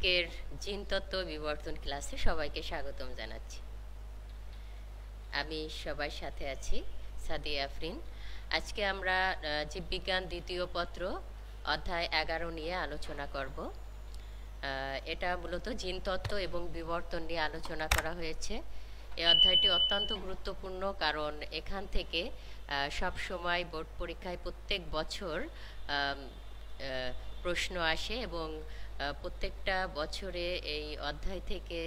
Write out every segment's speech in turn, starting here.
আজকের জিনতত্ত্ব বিবর্তন ক্লাসে সবাইকে স্বাগতম জানাচ্ছি। আমি সবার সাথে আছি সাদিয়া আফরিন। আজকে আমরা জীববিজ্ঞান দ্বিতীয় পত্র অধ্যায় 11 নিয়ে আলোচনা করব। এটা মূলত জিনতত্ত্ব এবং বিবর্তন নিয়ে আলোচনা করা হয়েছে। এই অধ্যায়টি অত্যন্ত গুরুত্বপূর্ণ, কারণ এখান থেকে সব সময় বোর্ড পরীক্ষায় প্রত্যেক বছর প্রশ্ন আসে এবং প্রত্যেকটা বছরে এই অধ্যায় থেকে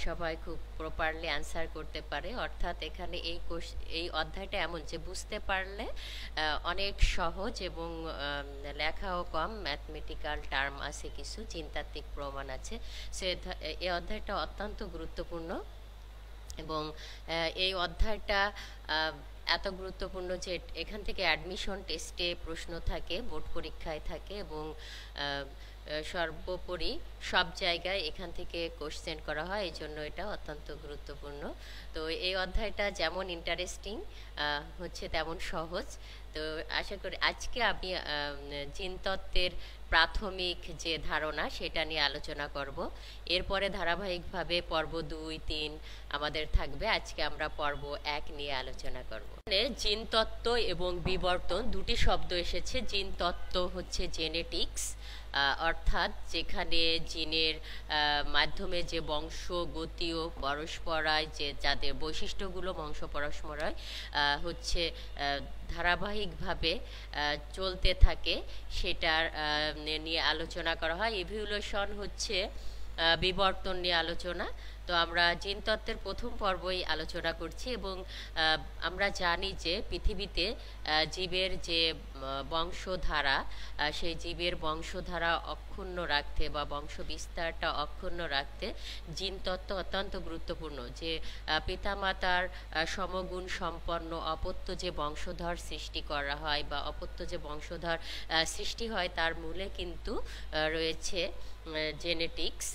সবাই খুব প্রপারলি অ্যান্সার করতে পারে। অর্থাৎ এখানে এই অধ্যায়টা এমন যে বুঝতে পারলে অনেক সহজ এবং লেখাও কম, ম্যাথমেটিক্যাল টার্ম আছে, কিছু চিন্তাত্মিক প্রমাণ আছে। সো এই অধ্যায়টা অত্যন্ত গুরুত্বপূর্ণ এবং এই অধ্যায়টা এত গুরুত্বপূর্ণ যে এখান থেকে অ্যাডমিশন টেস্টে প্রশ্ন থাকে, বোর্ড পরীক্ষায় থাকে এবং সর্বোপরি সব জায়গায় এখান থেকে কোশ্চেন করা হয়। এই জন্য এটা অত্যন্ত গুরুত্বপূর্ণ। তো এই অধ্যায়টা যেমন ইন্টারেস্টিং হচ্ছে তেমন সহজ। তো আশা করি আজকে আমি জিনতত্ত্বের প্রাথমিক যে ধারণা সেটা নিয়ে আলোচনা করব। এরপরে ধারাবাহিকভাবে পর্ব 2, 3 আমাদের থাকবে। আজকে আমরা পর্ব 1 নিয়ে আলোচনা করব। জিনতত্ত্ব এবং বিবর্তন দুটি শব্দ এসেছে। জিনতত্ত্ব হচ্ছে জেনেটিক্স, অর্থাৎ যেখানে জিনের মাধ্যমে যে বংশগতীয় পরস্পরায় যে যাদের বৈশিষ্ট্যগুলো বংশ পরস্পরায় হচ্ছে ধারাবাহিকভাবে চলতে থাকে, সেটার নিয়ে আলোচনা করা হয়। ইভলিউশন হচ্ছে বিবর্তন নিয়ে আলোচনা। তো আমরা জিনতত্ত্বের প্রথম পর্বই আলোচনা করছি এবং আমরা জানি যে পৃথিবীতে জীবের যে বংশধারা, সেই জীবের বংশধারা অক্ষুণ্ণ রাখতে বা বংশ বিস্তারটা অক্ষুণ্ণ রাখতে জিনতত্ত্ব অত্যন্ত গুরুত্বপূর্ণ। যে পিতামাতার সমগুণ সম্পন্ন অপত্য যে বংশধর সৃষ্টি করা হয় বা অপত্য যে বংশধর সৃষ্টি হয়, তার মূলে কিন্তু রয়েছে জেনেটিক্স।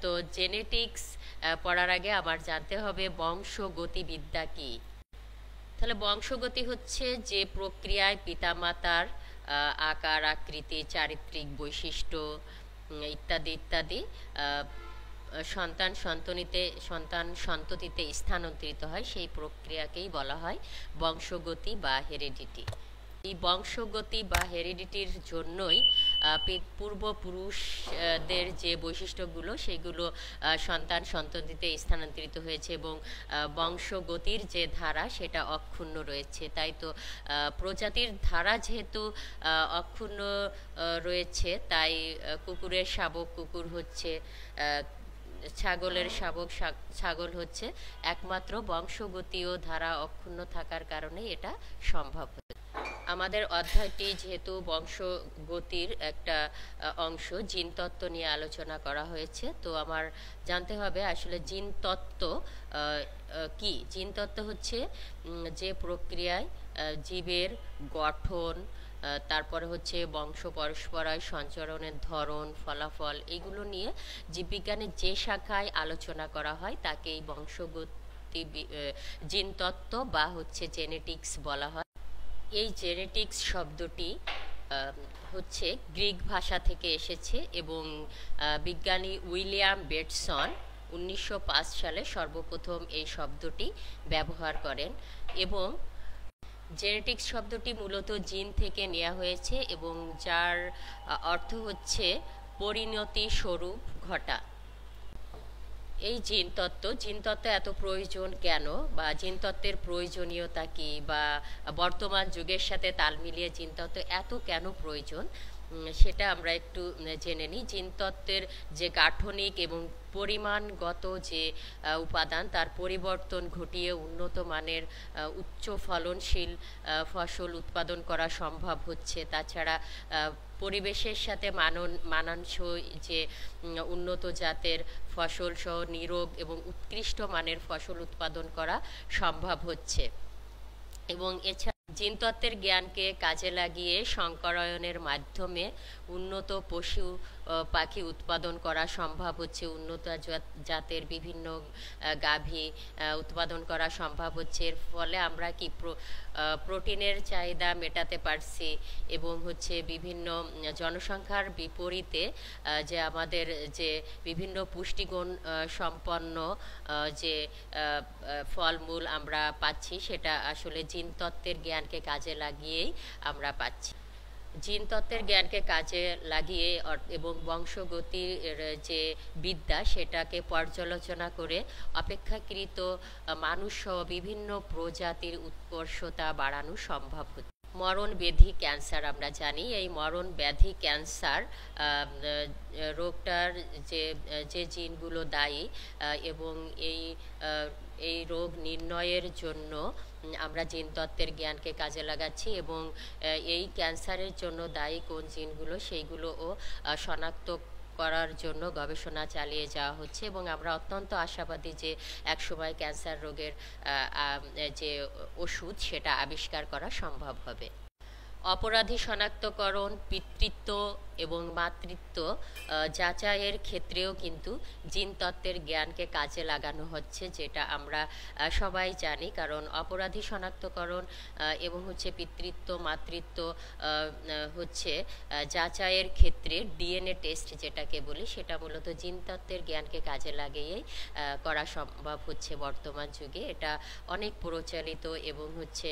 তো জেনেটিক্স পড়ার আগে আমার জানতে হবে বংশগতিবিদ্যা কি। তাহলে বংশগতি হচ্ছে যে প্রক্রিয়ায় পিতামাতার আকার, আকৃতি, চারিত্রিক বৈশিষ্ট্য ইত্যাদি ইত্যাদি সন্তান সন্ততিতে স্থানান্তরিত হয়, সেই প্রক্রিয়াকেই বলা হয় বংশগতি বা হেরিডিটি। এই বংশগতি বা হেরিডিটির জন্যই পূর্বপুরুষদের যে বৈশিষ্ট্যগুলো সেগুলো সন্তান সন্ততিতে স্থানান্তরিত হয়েছে এবং বংশগতির যে ধারা সেটা অক্ষুণ্ণ রয়েছে। তাই তো প্রজাতির ধারা যেহেতু অক্ষুণ্ণ রয়েছে, তাই কুকুরের শাবক কুকুর হচ্ছে, ছাগলের শাবক ছাগল হচ্ছে, একমাত্র বংশগতীয় ধারা অক্ষুণ্ণ থাকার কারণে এটা সম্ভব। আমাদের অধ্যায়টি যেহেতু বংশগতির একটা অংশ, জিনতত্ত্ব নিয়ে আলোচনা করা হয়েছে, তো আমার জানতে হবে আসলে জিনতত্ত্ব কি। জিনতত্ত্ব হচ্ছে যে প্রক্রিয়ায় জীবের গঠন, তারপরে হচ্ছে বংশ পরস্পরায় সঞ্চরণের ধরন, ফলাফল, এগুলো নিয়ে জীববিজ্ঞানের যে শাখায় আলোচনা করা হয় তাকে এই বংশগতি জিনতত্ত্ব বা হচ্ছে জেনেটিক্স বলা হয়। এই জেনেটিক্স শব্দটি হচ্ছে গ্রিক ভাষা থেকে এসেছে এবং বিজ্ঞানী উইলিয়াম বেটসন 1905 সালে সর্বপ্রথম এই শব্দটি ব্যবহার করেন এবং জেনেটিক্স শব্দটি মূলত জিন থেকে নেওয়া হয়েছে এবং যার অর্থ হচ্ছে পরিণতি স্বরূপ ঘটা। এই জিনতত্ত্ব এত প্রয়োজন কেন, বা জিনতত্ত্বের প্রয়োজনীয়তা কি, বা বর্তমান যুগের সাথে তাল মিলিয়ে জিনতত্ত্ব এত কেন প্রয়োজন, সেটা আমরা একটু জেনে নিই। জিনতত্ত্বের যে গাঠনিক এবং পরিমাণগত যে উপাদান, তার পরিবর্তন ঘটিয়ে উন্নত মানের উচ্চ ফলনশীল ফসল উৎপাদন করা সম্ভব হচ্ছে। তাছাড়া পরিবেশের সাথে মানানসই যে উন্নত জাতের ফসল সহ নিরোগ এবং উৎকৃষ্ট মানের ফসল উৎপাদন করা সম্ভব হচ্ছে। এবং এছাড়া জিনতত্ত্বের জ্ঞানকে কাজে লাগিয়ে সংকরায়নের মাধ্যমে উন্নত পশু পাখি উৎপাদন করা সম্ভব হচ্ছে, উন্নত জাতের বিভিন্ন গাভী উৎপাদন করা সম্ভব হচ্ছে। এর ফলে আমরা কি প্রোটিনের চাহিদা মেটাতে পারছি এবং হচ্ছে বিভিন্ন জনসংখ্যার বিপরীতে যে আমাদের যে বিভিন্ন পুষ্টিগুণ সম্পন্ন যে ফলমূল আমরা পাচ্ছি, সেটা আসলে জিনতত্ত্বের জ্ঞানকে কাজে লাগিয়েই আমরা পাচ্ছি। জিনতত্ত্বের জ্ঞানকে কাজে লাগিয়ে এবং বংশগতির যে বিদ্যা, সেটাকে পর্যালোচনা করে অপেক্ষাকৃত মানুষসহ বিভিন্ন প্রজাতির উৎকর্ষতা বাড়ানো সম্ভব হচ্ছে। মরণ ব্যাধি ক্যান্সার আমরা জানি, এই মরণ ব্যাধি ক্যান্সার রোগটার যে জিনগুলো দায়ী এবং এই রোগ নির্ণয়ের জন্য আমরা জিনতত্ত্বের জ্ঞানকে কাজে লাগাচ্ছি এবং এই ক্যান্সারের জন্য দায়ী কোন জিনগুলো সেইগুলোও শনাক্ত করার জন্য গবেষণা চালিয়ে যাওয়া হচ্ছে এবং আমরা অত্যন্ত আশাবাদী যে একসময় ক্যান্সার রোগের যে ওষুধ সেটা আবিষ্কার করা সম্ভব হবে। অপরাধী শনাক্তকরণ, পিতৃত্ব এবং মাতৃত্ব যাচাইয়ের ক্ষেত্রেও কিন্তু জিনতত্ত্বের জ্ঞানকে কাজে লাগানো হচ্ছে, যেটা আমরা সবাই জানি। কারণ অপরাধী শনাক্তকরণ এবং হচ্ছে পিতৃত্ব মাতৃত্ব হচ্ছে যাচাইয়ের ক্ষেত্রে ডিএনএ টেস্ট যেটাকে বলি, সেটা মূলত জিনতত্ত্বের জ্ঞানকে কাজে লাগিয়েই করা সম্ভব হচ্ছে বর্তমান যুগে। এটা অনেক প্রচলিত এবং হচ্ছে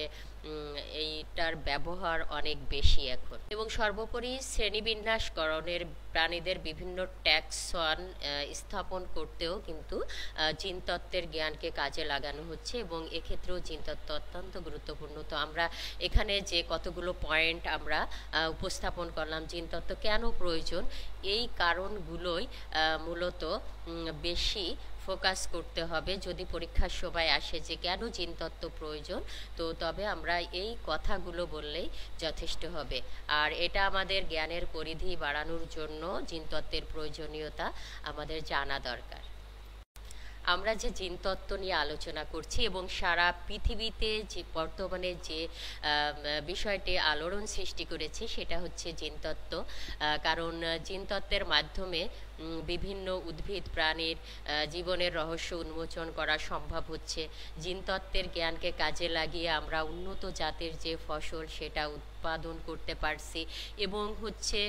এইটার ব্যবহার অনেক বেশি এখন। এবং সর্বোপরি শ্রেণীবিন্যাসকরণের প্রাণীদের বিভিন্ন ট্যাক্সন স্থাপন করতেও কিন্তু জিনতত্ত্বের জ্ঞানকে কাজে লাগানো হচ্ছে এবং এক্ষেত্রেও জিনতত্ত্ব অত্যন্ত গুরুত্বপূর্ণ। তো আমরা এখানে যে কতগুলো পয়েন্ট আমরা উপস্থাপন করলাম, জিনতত্ত্ব কেন প্রয়োজন, এই কারণগুলোই মূলত বেশি ফোকাস করতে হবে যদি পরীক্ষার সময় আসে যে কেন জিনতত্ত্ব প্রয়োজন, তো তবে আমরা এই কথাগুলো বললেই যথেষ্ট হবে। আর এটা আমাদের জ্ঞানের পরিধি বাড়ানোর জন্য জিনতত্ত্বের প্রয়োজনীয়তা আমাদের জানা দরকার। আমরা যে জিনতত্ত্ব নিয়ে আলোচনা করছি এবং সারা পৃথিবীতে যে বর্তমানে যে বিষয়টি আলোড়ন সৃষ্টি করেছে সেটা হচ্ছে জিনতত্ত্ব। কারণ জিনতত্ত্বের মাধ্যমে বিভিন্ন উদ্ভিদ প্রাণীর জীবনের রহস্য উন্মোচন করা সম্ভব হচ্ছে। জিনতত্ত্বের জ্ঞানকে কাজে লাগিয়ে আমরা উন্নত জাতের যে ফসল সেটা উৎপাদন করতে পারছি এবং হচ্ছে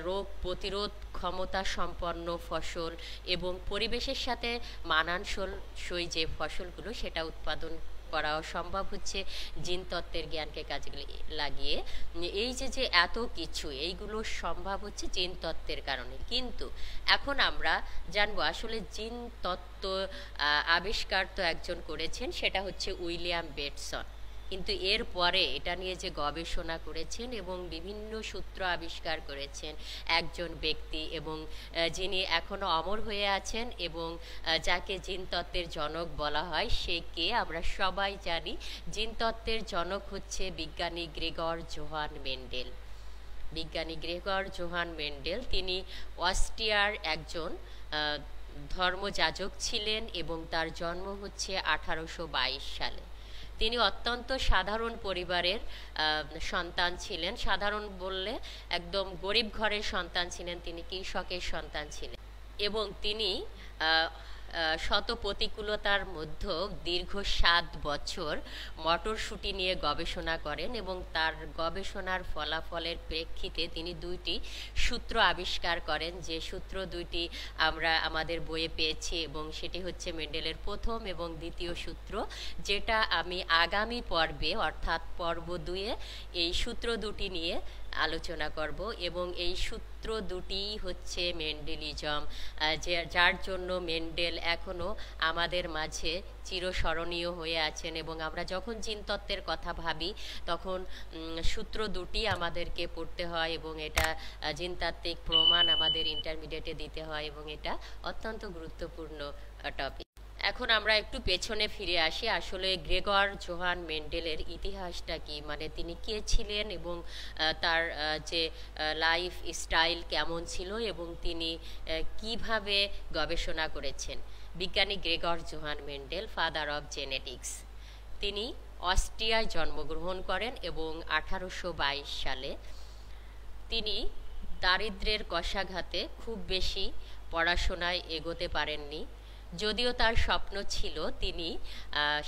রোগ প্রতিরোধ ক্ষমতা সম্পন্ন ফসল এবং পরিবেশের সাথে মানানসই যে ফসলগুলো সেটা উৎপাদন করাও সম্ভব হচ্ছে জিনতত্ত্বের জ্ঞানকে কাজে লাগিয়ে। এই যে এত কিছু এইগুলো সম্ভব হচ্ছে জিনতত্ত্বের কারণে। কিন্তু এখন আমরা জানবো আসলে জিনতত্ত্ব আবিষ্কার তো একজন করেছেন, সেটা হচ্ছে উইলিয়াম বেটসন। কিন্তু এর পরে এটা নিয়ে যে গবেষণা করেছেন এবং বিভিন্ন সূত্র আবিষ্কার করেছেন একজন ব্যক্তি এবং যিনি এখনও অমর হয়ে আছেন এবং যাকে জিনতত্ত্বের জনক বলা হয়, সে কে আমরা সবাই জানি। জিনতত্ত্বের জনক হচ্ছে বিজ্ঞানী গ্রেগর জোহান মেন্ডেল। বিজ্ঞানী গ্রেগর জোহান মেন্ডেল তিনি অস্ট্রিয়ার একজন ধর্মযাজক ছিলেন এবং তার জন্ম হচ্ছে 1822 সালে। তিনি অত্যন্ত সাধারণ পরিবারের সন্তান ছিলেন। সাধারণ বললে একদম গরিব ঘরের সন্তান ছিলেন, তিনি কৃষকের সন্তান ছিলেন এবং তিনি শত প্রতিকূলতার মধ্যে দীর্ঘ 7 বছর মটরশুঁটি নিয়ে গবেষণা করেন এবং তার গবেষণার ফলাফলের প্রেক্ষিতে তিনি 2টি সূত্র আবিষ্কার করেন, যে সূত্র 2টি আমরা আমাদের বইয়ে পেয়েছি এবং সেটি হচ্ছে মেন্ডেলের প্রথম এবং দ্বিতীয় সূত্র, যেটা আমি আগামী পর্বে অর্থাৎ পর্ব 2-এ এই সূত্র 2টি নিয়ে আলোচনা করব। এবং এই সূত্র 2টি হচ্ছে মেন্ডেলিজম, যার জন্য মেন্ডেল এখনও আমাদের মাঝে চিরস্মরণীয় হয়ে আছেন এবং আমরা যখন জিনতত্ত্বের কথা ভাবি তখন সূত্র 2টি আমাদেরকে পড়তে হয় এবং এটা জিনতাত্ত্বিক প্রমাণ আমাদের ইন্টারমিডিয়েটে দিতে হয় এবং এটা অত্যন্ত গুরুত্বপূর্ণ টপিক। এখন আমরা একটু পেছনে ফিরে আসি, আসলে গ্রেগর জোহান মেন্ডেলের ইতিহাসটা কি, মানে তিনি কে ছিলেন এবং তার যে লাইফ স্টাইল কেমন ছিল এবং তিনি কিভাবে গবেষণা করেছেন। বিজ্ঞানী Gregor Johann Mendel, father of genetics, তিনি অস্ট্রিয়ায় জন্মগ্রহণ করেন এবং 1822 সালে তিনি দারিদ্র্যের কশাঘাতে খুব বেশি পড়াশোনায় এগোতে পারেননি। যদিও তার স্বপ্ন ছিল তিনি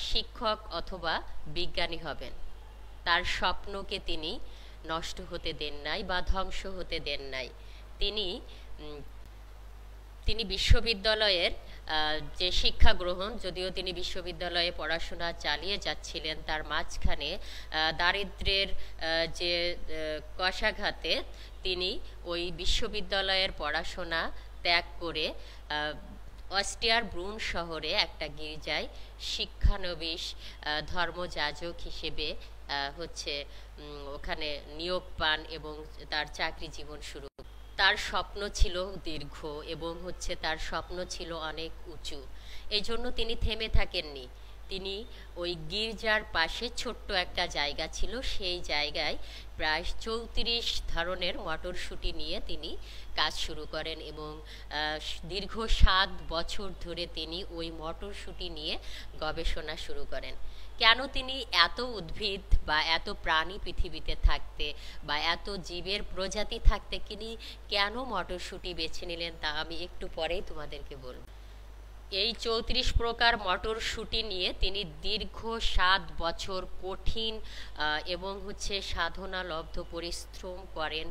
শিক্ষক অথবা বিজ্ঞানী হবেন, তার স্বপ্নকে তিনি নষ্ট হতে দেন নাই বা ধ্বংস হতে দেন নাই। তিনি তিনি বিশ্ববিদ্যালয়ের যে শিক্ষা গ্রহণ, যদিও তিনি বিশ্ববিদ্যালয়ে পড়াশোনা চালিয়ে যাচ্ছিলেন, তার মাঝখানে দারিদ্র্যের যে কশাঘাতে তিনি ওই বিশ্ববিদ্যালয়ের পড়াশোনা ত্যাগ করে অস্ট্রিয়ার ব্রুন শহরে একটা গির্জায় শিক্ষানবিশ ধর্মযাজক হিসেবে ওখানে নিয়োগ পান এবং তার চাকরি জীবন শুরু। তার স্বপ্ন ছিল দীর্ঘ এবং তার স্বপ্ন ছিল অনেক উঁচু, এই জন্য তিনি থেমে থাকেননি। তিনি ওই গির্জার পাশে ছোট্ট একটা জায়গা ছিল, সেই জায়গায় প্রায় 34 ধরনের মটরশুঁটি নিয়ে তিনি কাজ শুরু করেন এবং দীর্ঘ 7 বছর ধরে তিনি ওই মটরশুঁটি নিয়ে গবেষণা শুরু করেন। কেন তিনি এত উদ্ভিদ বা এত প্রাণী পৃথিবীতে থাকতে বা এত জীবের প্রজাতি থাকতে তিনি কেন মটরশুঁটি বেছে নিলেন, তা আমি একটু পরেই তোমাদেরকে বলব। এই 34 প্রকার মটরশুঁটি নিয়ে তিনি দীর্ঘ 7 বছর কঠিন এবং সাধনালব্ধ পরিশ্রম করেন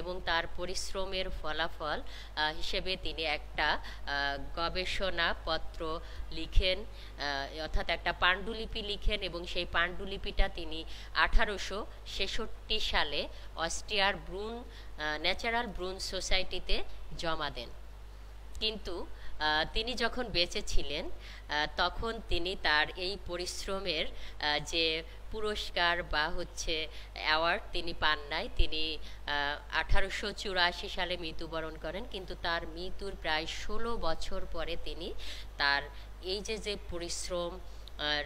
এবং তার পরিশ্রমের ফলাফল হিসেবে তিনি একটা গবেষণাপত্র লিখেন, অর্থাৎ একটা পাণ্ডুলিপি লিখেন এবং সেই পাণ্ডুলিপিটা তিনি 1866 সালে অস্ট্রিয়ার ন্যাচারাল ব্রুন সোসাইটিতে জমা দেন। কিন্তু তিনি যখন বেঁচে ছিলেন তখন তিনি তার এই পরিশ্রমের যে পুরস্কার বা অ্যাওয়ার্ড তিনি পান নাই। তিনি 1884 সালে মৃত্যুবরণ করেন, কিন্তু তার মৃত্যুর প্রায় 16 বছর পরে তিনি তার এই যে পরিশ্রম আর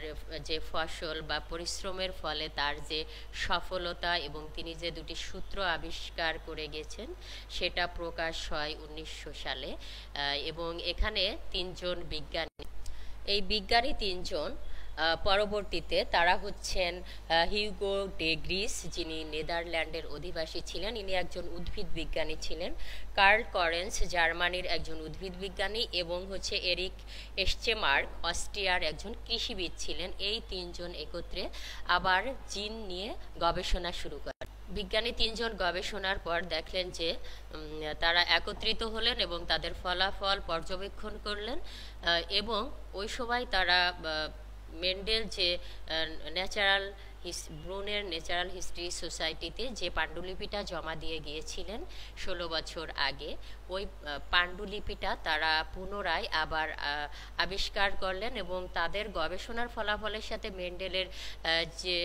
যে ফসল বা পরিশ্রমের ফলে তার যে সফলতা এবং তিনি যে দুটি সূত্র আবিষ্কার করে গেছেন সেটা প্রকাশ হয় 1900 সালে। এবং এখানে 3 জন বিজ্ঞানী, এই বিজ্ঞানী 3 জন পরবর্তীতে তারা হচ্ছেন হিউগো ডে গ্রিস, যিনি নেদারল্যান্ডের অধিবাসী ছিলেন, ইনি একজন উদ্ভিদ বিজ্ঞানী ছিলেন। কার্ল করেন্স জার্মানির একজন উদ্ভিদ বিজ্ঞানী এবং এরিক এসচেমার্ক অস্ট্রিয়ার একজন কৃষিবিদ ছিলেন। এই 3 জন একত্রে আবার জিন নিয়ে গবেষণা শুরু করেন। বিজ্ঞানী 3 জন গবেষণার পর দেখলেন যে তারা একত্রিত হলেন এবং তাদের ফলাফল পর্যবেক্ষণ করলেন এবং ওই সময় তারা মেন্ডেল যে ব্রুনের ন্যাচারাল হিস্ট্রি সোসাইটিতে যে পাণ্ডুলিপিটা জমা দিয়ে গিয়েছিলেন 16 বছর আগে, ওই পাণ্ডুলিপিটা তারা পুনরায় আবার আবিষ্কার করলেন এবং তাদের গবেষণার ফলাফলের সাথে মেন্ডেলের যে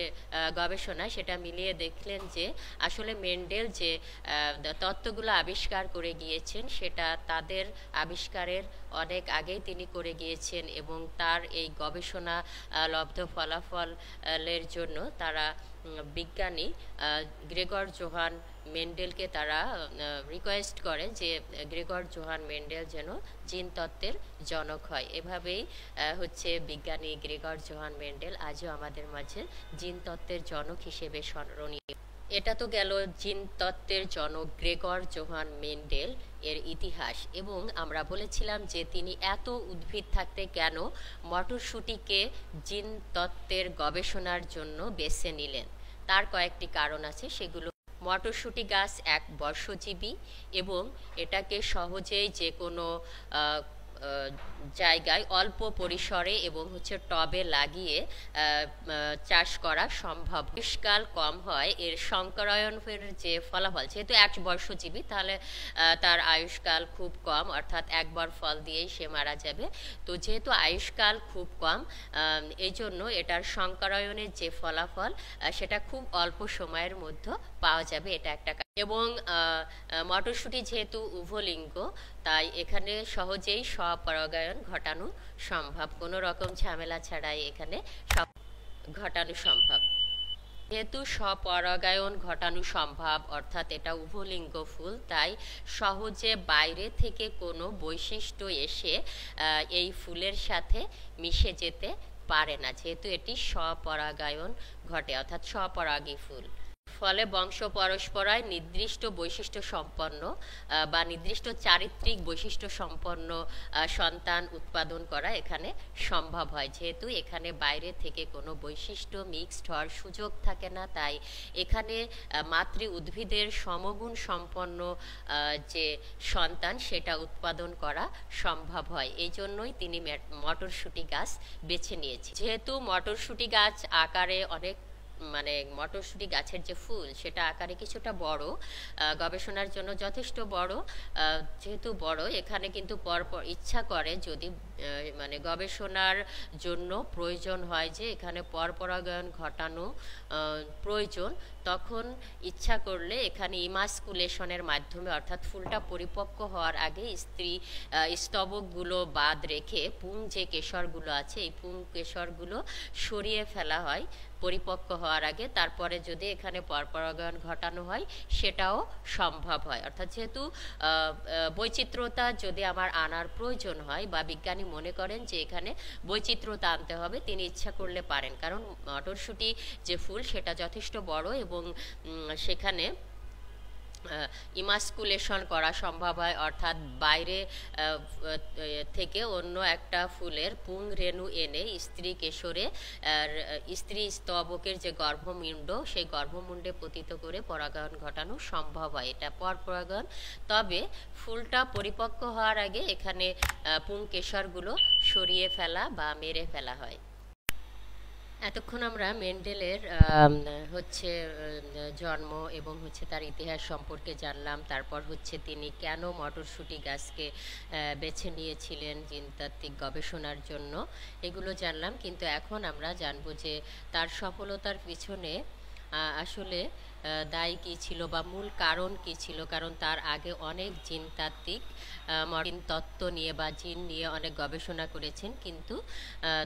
গবেষণা সেটা মিলিয়ে দেখলেন যে আসলে মেন্ডেল যে তত্ত্বগুলো আবিষ্কার করে গিয়েছেন সেটা তাদের আবিষ্কারের অনেক আগেই তিনি করে গিয়েছেন এবং তার এই গবেষণা লব্ধ ফলাফলের জন্য তারা বিজ্ঞানী গ্রেগর জোহান মেন্ডেলকে তারা রিকোয়েস্ট করে যে গ্রেগর জোহান মেন্ডেল যেন জিন তত্ত্বের জনক হয়। এভাবেই বিজ্ঞানী গ্রেগর জোহান মেন্ডেল আজও আমাদের মাঝে জিন তত্ত্বের জনক হিসেবে স্মরণীয়। এটা তো গেল জিন তত্ত্বের জনক গ্রেগর জোহান মেন্ডেল এর ইতিহাস। এবং আমরা বলেছিলাম যে তিনি এত উদ্ভিদ থাকতে কেন মটরশুঁটিকে জিন তত্ত্বের গবেষণার জন্য বেছে নিলেন, তার কয়েকটি কারণ আছে। সেগুলো: মটরশুঁটি গাছ এক বর্ষজীবী এবং এটাকে সহজেই যে কোনো জায়গায় অল্প পরিসরে এবং টবে লাগিয়ে চাষ করা সম্ভব। আয়ুষ্কাল কম হয়, এর সংকরায়নের যে ফলাফল, যেহেতু এক বর্ষজীবী তাহলে তার আয়ুষ্কাল খুব কম, অর্থাৎ একবার ফল দিয়েই সে মারা যাবে। তো যেহেতু আয়ুষ্কাল খুব কম, এই জন্য এটার সংকরায়নের যে ফলাফল সেটা খুব অল্প সময়ের মধ্যে পাওয়া যাবে, এটা একটা। এবং মটরশুঁটি যেহেতু উভলিঙ্গ তাই এখানে সহজেই স্বপরাগায়ন ঘটানো সম্ভব, কোনো রকম ঝামেলা ছাড়াই এখানে ঘটানো সম্ভব। যেহেতু স্বপরাগায়ন ঘটানো সম্ভব, অর্থাৎ এটা উভলিঙ্গ ফুল, তাই সহজে বাইরে থেকে কোনো বৈশিষ্ট্য এসে এই ফুলের সাথে মিশে যেতে পারে না, যেহেতু এটি স্বপরাগায়ন ঘটে, অর্থাৎ স্বপরাগী ফুল। ফলে বংশ পরস্পরায় নির্দিষ্ট বৈশিষ্ট্য সম্পন্ন বা নির্দিষ্ট চারিত্রিক বৈশিষ্ট্য সম্পন্ন সন্তান উৎপাদন করা এখানে সম্ভব হয়। যেহেতু এখানে বাইরে থেকে কোনো বৈশিষ্ট্য মিক্সড হওয়ার সুযোগ থাকে না, তাই এখানে মাতৃ উদ্ভিদের সমগুণ সম্পন্ন যে সন্তান সেটা উৎপাদন করা সম্ভব হয়। এই জন্যই তিনি মটরশুঁটি গাছ বেছে নিয়েছি। যেহেতু মটরশুঁটি গাছ আকারে অনেক, মানে মটরশুঁটি গাছের যে ফুল সেটা আকারে কিছুটা বড়, গবেষণার জন্য যথেষ্ট বড়। যেহেতু বড়, এখানে কিন্তু পরপর ইচ্ছা করে যদি মানে গবেষণার জন্য প্রয়োজন হয় যে এখানে পরপরাগায়ন ঘটানো প্রয়োজন, তখন ইচ্ছা করলে এখানে ইমাস্কুলেশনের মাধ্যমে, অর্থাৎ ফুলটা পরিপক্ক হওয়ার আগে স্তবকগুলো বাদ রেখে পুং যে কেশরগুলো আছে এই পুং কেশরগুলো সরিয়ে ফেলা হয় পরিপক্ক হওয়ার আগে। তারপরে যদি এখানে পরপরাগায়ন ঘটানো হয় সেটাও সম্ভব হয়। অর্থাৎ যেহেতু বৈচিত্র্যতা যদি আমার আনার প্রয়োজন হয় বা বিজ্ঞানী মনে করেন যে এখানে বৈচিত্র্যতা আনতে হবে, তিনি ইচ্ছা করলে পারেন। কারণ মটরশুঁটি যে ফুল সেটা যথেষ্ট বড় এবং সেখানে ইমাস্কুলেশন করা সম্ভব হয়, অর্থাৎ বাইরে থেকে অন্য একটা ফুলের পুং রেণু এনে স্ত্রী কেশরে স্ত্রী স্তবকের যে গর্ভমুণ্ড সেই গর্ভমুণ্ডে পতিত করে পরাগায়ন ঘটানো সম্ভব হয়। এটা পরপরাগায়ন। তবে ফুলটা পরিপক্ক হওয়ার আগে এখানে পুং কেশরগুলো সরিয়ে ফেলা বা মেরে ফেলা হয়। এতক্ষণ আমরা মেন্ডেলের জন্ম এবং তার ইতিহাস সম্পর্কে জানলাম। তারপর তিনি কেন মটরশুঁটি গাছকে বেছে নিয়েছিলেন জিনতাত্ত্বিক গবেষণার জন্য, এগুলো জানলাম। কিন্তু এখন আমরা জানবো যে তার সফলতার পিছনে আসলে দায়ী কী ছিল বা মূল কারণ কী ছিল। কারণ তার আগে অনেক জিনতাত্ত্বিক জিন তত্ত্ব নিয়ে বা জিন নিয়ে অনেক গবেষণা করেছেন, কিন্তু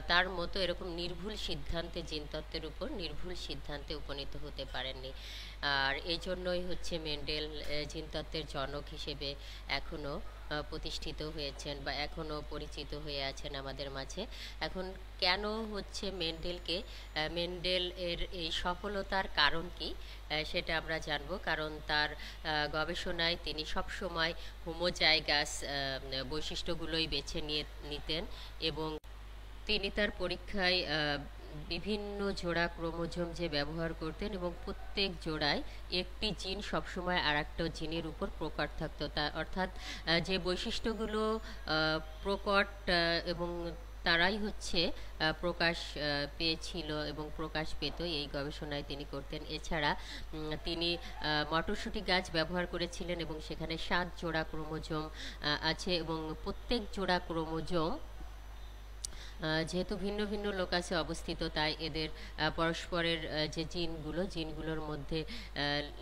তার মতো এরকম নির্ভুল সিদ্ধান্তে, জিনতত্ত্বের উপর নির্ভুল সিদ্ধান্তে উপনীত হতে পারেননি। আর এই জন্যই মেন্ডেল জিনতত্ত্বের জনক হিসেবে এখনও প্রতিষ্ঠিত হয়েছেন বা এখনও পরিচিত হয়ে আছেন আমাদের মাঝে। এখন কেন মেন্ডেল এর এই সফলতার কারণ কি সেটা আমরা জানব। কারণ তার গবেষণায় তিনি সবসময় হোমোজাইগাস বৈশিষ্ট্যগুলোই বেছে নিতেন এবং তিনি তার পরীক্ষায় বিভিন্ন জোড়া ক্রোমোজোম যে ব্যবহার করতেন এবং প্রত্যেক জোড়ায় একটি জিন সবসময় আর একটা জিনের উপর প্রকট থাকতো। অর্থাৎ যে বৈশিষ্ট্যগুলো প্রকট এবং তারাই প্রকাশ পেয়েছিল এবং প্রকাশ পেত, এই গবেষণায় তিনি করতেন। এছাড়া তিনি মটরশুঁটি গাছ ব্যবহার করেছিলেন এবং সেখানে 7 জোড়া ক্রোমোজোম আছে এবং প্রত্যেক জোড়া ক্রোমোজোম যেহেতু ভিন্ন ভিন্ন লোকাসে অবস্থিত, তাই এদের পরস্পরের যে জিনগুলোর মধ্যে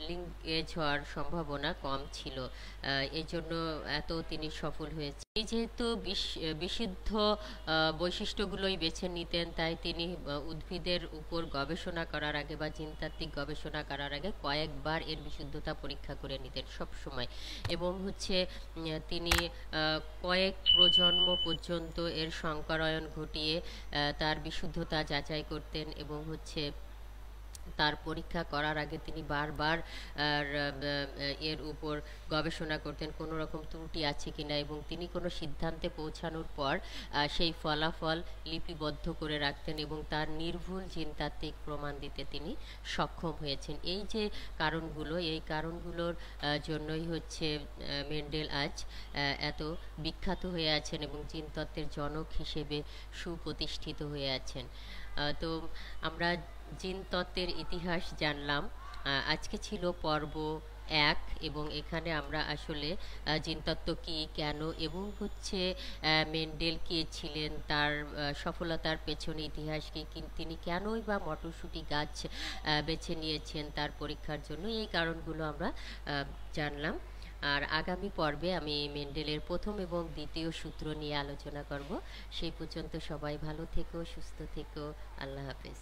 লিঙ্কেজ হওয়ার সম্ভাবনা কম ছিল। এই জন্য এত তিনি সফল হয়েছে। এই যেহেতু বিশুদ্ধ বৈশিষ্ট্যগুলোই বেছে নিতেন, তাই তিনি উদ্ভিদের উপর গবেষণা করার আগে বা জিনতাত্ত্বিক গবেষণা করার আগে কয়েকবার এর বিশুদ্ধতা পরীক্ষা করে নিতেন সব সময়। এবং তিনি কয়েক প্রজন্ম পর্যন্ত এর সংকরায়ন ঘটিয়ে তার বিশুদ্ধতা যাচাই করতেন এবং তার পরীক্ষা করার আগে তিনি বারবার এর উপর গবেষণা করতেন কোনো রকম ত্রুটি আছে কিনা, এবং তিনি কোনো সিদ্ধান্তে পৌঁছানোর পর সেই ফলাফল লিপিবদ্ধ করে রাখতেন এবং তার নির্ভুল জিনতাত্ত্বিক প্রমাণ দিতে তিনি সক্ষম হয়েছেন। এই যে এই কারণগুলোর জন্যই মেন্ডেল আজ এত বিখ্যাত হয়ে আছেন এবং জিনতত্ত্বের জনক হিসেবে সুপ্রতিষ্ঠিত হয়ে আছেন। তো আমরা জিনতত্ত্বের ইতিহাস জানলাম। আজকে ছিল পর্ব 1 এবং এখানে আমরা আসলে জিনতত্ত্ব কী, কেন এবং মেন্ডেল কে ছিলেন, তার সফলতার পেছনে ইতিহাস কি, তিনি কেনই বা মটরশুঁটি গাছ বেছে নিয়েছেন তার পরীক্ষার জন্য, এই কারণগুলো আমরা জানলাম। আর আগামী পর্বে আমি মেন্ডেলের প্রথম এবং দ্বিতীয় সূত্র নিয়ে আলোচনা করব। সেই পর্যন্ত সবাই ভালো থেকো, সুস্থ থেকো। আল্লাহ হাফেজ।